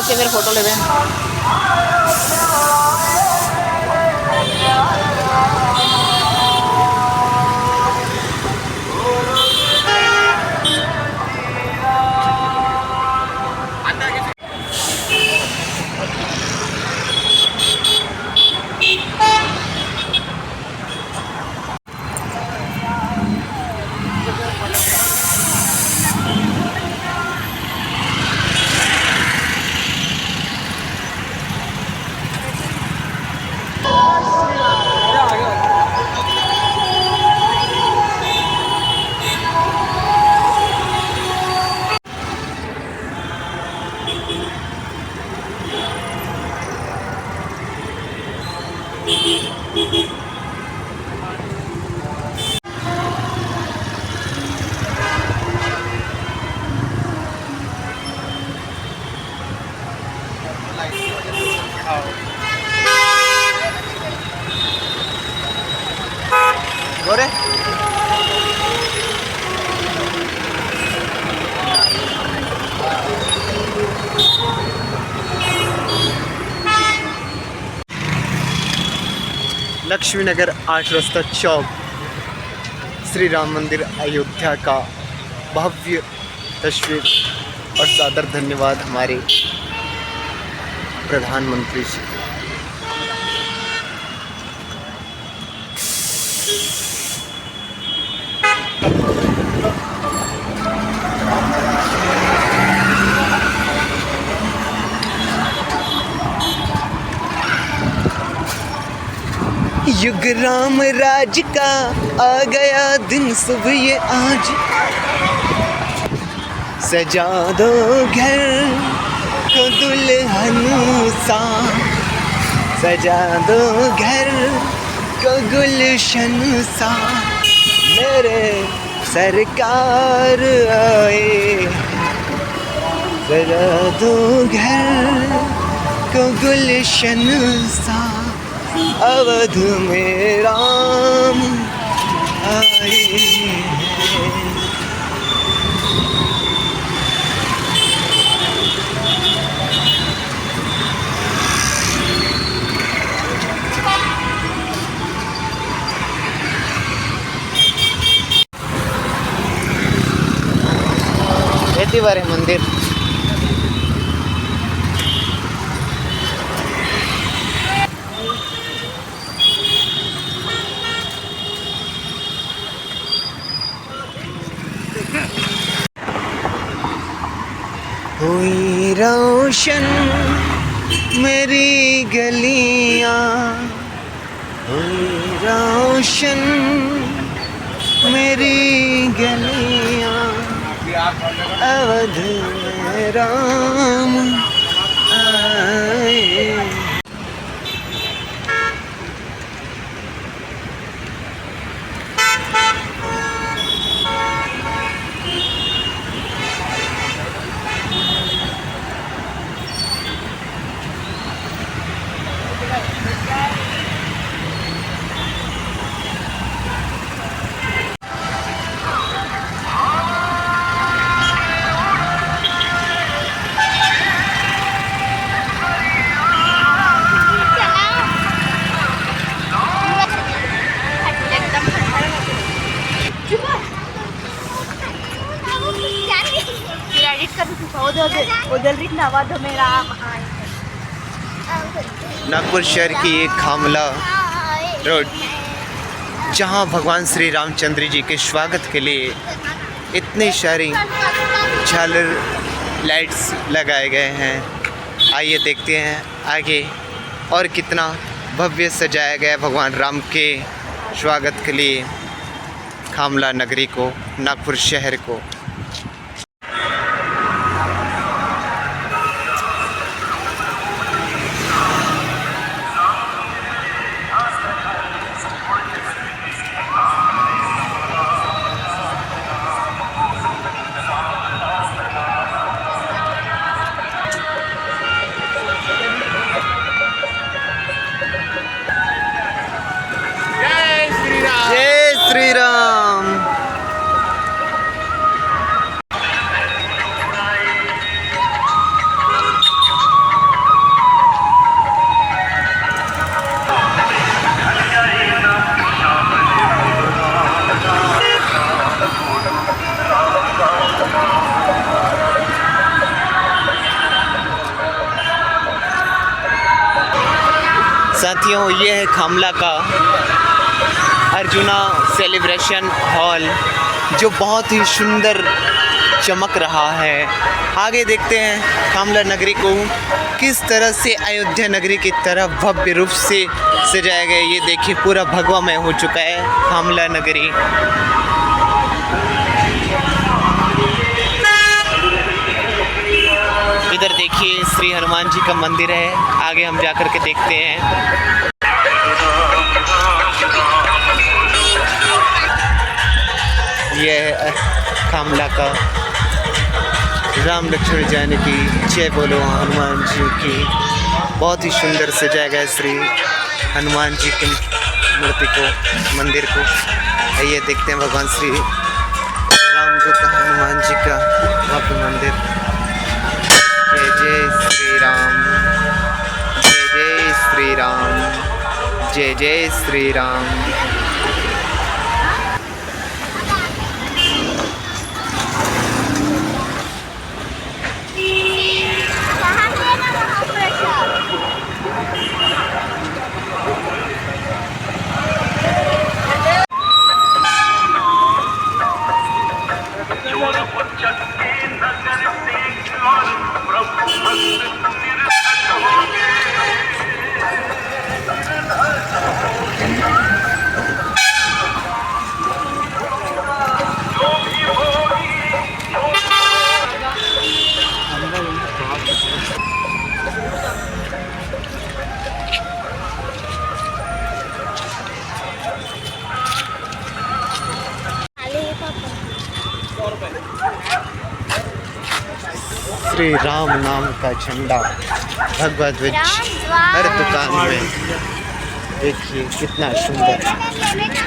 जाके फिर फोटो ले गोरे लक्ष्मी नगर 8 रास्ता चौक श्री राम मंदिर अयोध्या का भव्य तस्वीर और सादर धन्यवाद हमारे प्रधानमंत्री जी। युग राम राज का आ गया दिन शुभ ये आज, सजा दो घर को दुल्हन सा, सजा दो घर को गुलशन सा, मेरे सरकार आए, सजा दो घर को गुलशन सा, अवध में राम आए। बारे मंदिर हुई रोशन मेरी गलियां, हुई रोशन मेरी गलियां, अवध में राम आए। नागपुर शहर की एक खामला रोड, जहां भगवान श्री रामचंद्र जी के स्वागत के लिए इतने सारे झालर लाइट्स लगाए गए हैं। आइए देखते हैं आगे और कितना भव्य सजाया गया भगवान राम के स्वागत के लिए खामला नगरी को, नागपुर शहर को। साथियों, ये है खामला का अर्जुना सेलिब्रेशन हॉल, जो बहुत ही सुंदर चमक रहा है। आगे देखते हैं खामला नगरी को किस तरह से अयोध्या नगरी की तरह भव्य रूप से सजाया गया। ये देखिए, पूरा भगवामय हो चुका है खामला नगरी। इधर देखिए श्री हनुमान जी का मंदिर है। आगे हम जाकर के देखते हैं। यह है खामला का राम लक्ष्मण जानकी जय बोलो हनुमान जी की। बहुत ही सुंदर सजाया गया श्री हनुमान जी की मूर्ति को, मंदिर को। आइए देखते हैं भगवान श्री रामदूत हनुमान जी का वहाँ पे मंदिर। जय जय श्री राम, जय जय श्री राम, जय जय श्री राम। श्री राम नाम का झंडा, भगवा ध्वज हर दुकान में। देखिए कितना सुंदर।